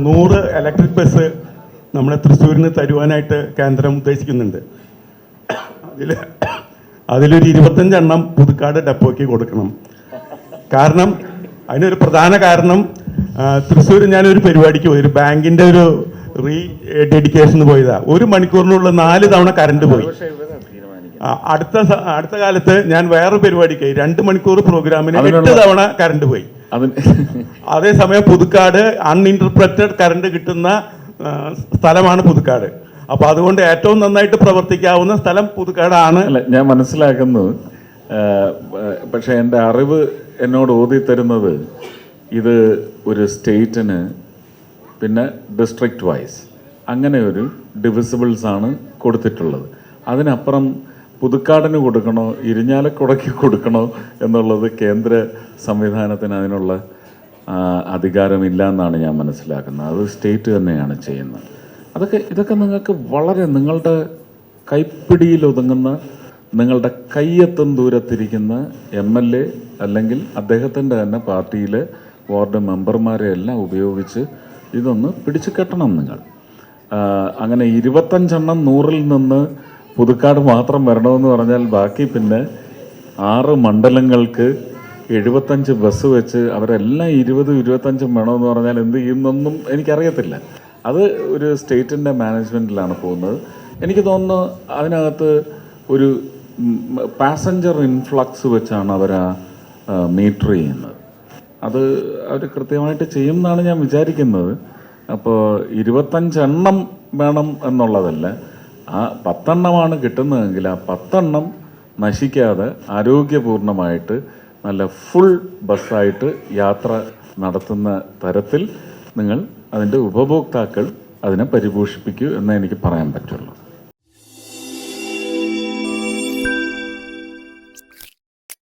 100 electric bus നമ്മുടെ തൃശ്ശൂരിന് തരുവാനായിട്ട് കേന്ദ്രം ഉദ്ദേശിക്കുന്നുണ്ട്. അതിലൊരു 25 എണ്ണം പുതുക്കാട് ഡെപ്പോയ്ക്ക് കൊടുക്കണം. കാരണം അതിനൊരു പ്രധാന കാരണം, തൃശ്ശൂർ ഞാനൊരു പരിപാടിക്ക് പോയി, ഒരു ബാങ്കിൻ്റെ ഒരു ഡെഡിക്കേഷന് പോയതാണ്. 1 മണിക്കൂറിനുള്ള 4 തവണ കറണ്ട് പോയി. അടുത്ത കാലത്ത് ഞാൻ വേറൊരു പരിപാടിക്ക് 2 മണിക്കൂർ പ്രോഗ്രാമിന് 8 തവണ കറണ്ട് പോയി. അതേസമയം പുതുക്കാട് അൺഇന്റർപ്രറ്റഡ് കറണ്ട് കിട്ടുന്ന സ്ഥലമാണ് പുതുക്കാട്. അപ്പൊ അതുകൊണ്ട് ഏറ്റവും നന്നായിട്ട് പ്രവർത്തിക്കാവുന്ന സ്ഥലം പുതുക്കാടാണ്. ഞാൻ മനസ്സിലാക്കുന്നു. പക്ഷെ എൻ്റെ അറിവ് എന്നോട് ഓതി തരുന്നത് ഇത് ഒരു സ്റ്റേറ്റിന് പിന്നെ ഡിസ്ട്രിക്റ്റ് വൈസ് അങ്ങനെ ഒരു ഡിവിസിബിൾസ് ആണ് കൊടുത്തിട്ടുള്ളത്. അതിനപ്പുറം പുതുക്കാടിന് കൊടുക്കണോ ഇരിഞ്ഞാലക്കുടയ്ക്ക് കൊടുക്കണോ എന്നുള്ളത് കേന്ദ്ര സംവിധാനത്തിന് അതിനുള്ള അധികാരമില്ല എന്നാണ് ഞാൻ മനസ്സിലാക്കുന്നത്. അത് സ്റ്റേറ്റ് തന്നെയാണ് ചെയ്യുന്നത്. ഇതൊക്കെ നിങ്ങൾക്ക് വളരെ നിങ്ങളുടെ കൈപ്പിടിയിൽ ഒതുങ്ങുന്ന, നിങ്ങളുടെ കയ്യെത്തും ദൂരത്തിരിക്കുന്ന MLA അല്ലെങ്കിൽ അദ്ദേഹത്തിൻ്റെ തന്നെ പാർട്ടിയിലെ വാർഡ് മെമ്പർമാരെ എല്ലാം ഉപയോഗിച്ച് ഇതൊന്ന് പിടിച്ചു കെട്ടണം നിങ്ങൾ. അങ്ങനെ 25 എണ്ണം 100-ൽ നിന്ന് പുതുക്കാട് മാത്രം വരണമെന്ന് പറഞ്ഞാൽ ബാക്കി പിന്നെ 6 മണ്ഡലങ്ങൾക്ക് 75 ബസ് വെച്ച് അവരെല്ലാം 20-25 വേണമെന്ന് പറഞ്ഞാൽ എന്ത് ചെയ്യുന്നൊന്നും എനിക്കറിയത്തില്ല. അത് ഒരു സ്റ്റേറ്റിൻ്റെ മാനേജ്മെൻറ്റിലാണ് പോകുന്നത്. എനിക്ക് തോന്നുന്നു അതിനകത്ത് ഒരു പാസഞ്ചർ ഇൻഫ്ലക്സ് വെച്ചാണ് അവർ മീറ്റർ ചെയ്യുന്നത്. അത് അവർ കൃത്യമായിട്ട് ചെയ്യും എന്നാണ് ഞാൻ വിചാരിക്കുന്നത്. അപ്പോൾ 25 എണ്ണം വേണം എന്നുള്ളതല്ല, ആ 10 എണ്ണമാണ് കിട്ടുന്നതെങ്കിൽ ആ 10 എണ്ണം നശിക്കാതെ ആരോഗ്യപൂർണമായിട്ട് നല്ല ഫുൾ ബസ്സായിട്ട് യാത്ര നടത്തുന്ന തരത്തിൽ നിങ്ങൾ അതിൻ്റെ ഉപഭോക്താക്കൾ അതിനെ പരിപോഷിപ്പിക്കൂ എന്നേ എനിക്ക് പറയാൻ പറ്റുള്ളൂ.